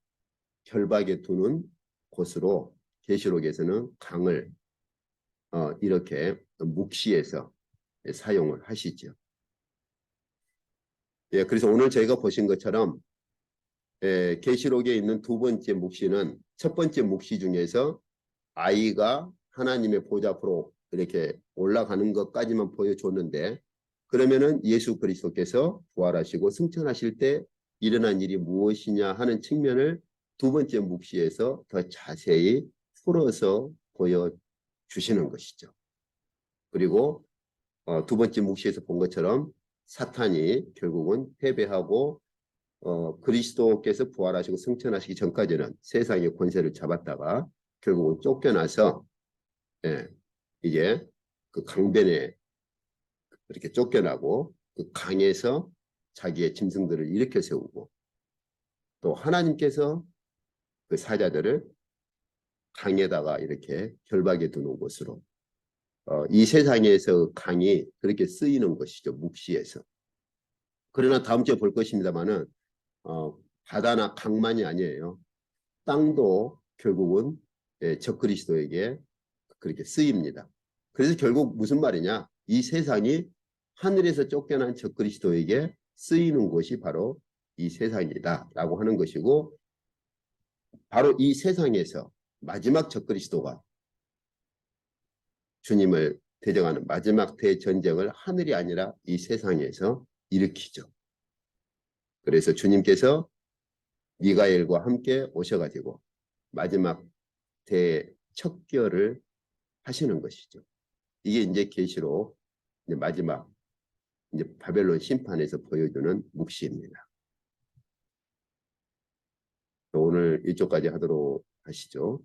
결박에 두는 곳으로 계시록에서는 강을 이렇게 묵시해서 사용을 하시죠. 그래서 오늘 저희가 보신 것처럼 계시록에 있는 두 번째 묵시는 첫 번째 묵시 중에서 아이가 하나님의 보좌 앞으로 이렇게 올라가는 것까지만 보여줬는데, 그러면은 예수 그리스도께서 부활하시고 승천하실 때 일어난 일이 무엇이냐 하는 측면을 두 번째 묵시에서 더 자세히 풀어서 보여주시는 것이죠. 그리고 두 번째 묵시에서 본 것처럼 사탄이 결국은 패배하고 그리스도께서 부활하시고 승천하시기 전까지는 세상의 권세를 잡았다가 결국은 쫓겨나서 이제 그 강변에 이렇게 쫓겨나고 그 강에서 자기의 짐승들을 일으켜 세우고, 또 하나님께서 그 사자들을 강에다가 이렇게 결박에 두는 곳으로 이 세상에서 강이 그렇게 쓰이는 것이죠. 묵시에서. 그러나 다음 주에 볼 것입니다만은 바다나 강만이 아니에요. 땅도 결국은 적그리스도에게 그렇게 쓰입니다. 그래서 결국 무슨 말이냐? 이 세상이 하늘에서 쫓겨난 적그리스도에게 쓰이는 곳이 바로 이 세상이다라고 하는 것이고, 바로 이 세상에서 마지막 적그리스도가 주님을 대적하는 마지막 대전쟁을 하늘이 아니라 이 세상에서 일으키죠. 그래서 주님께서 미가엘과 함께 오셔가지고 마지막 대척결을 하시는 것이죠. 이게 이제 계시록 마지막 이제 바벨론 심판에서 보여주는 묵시입니다. 오늘 이쪽까지 하도록 하시죠.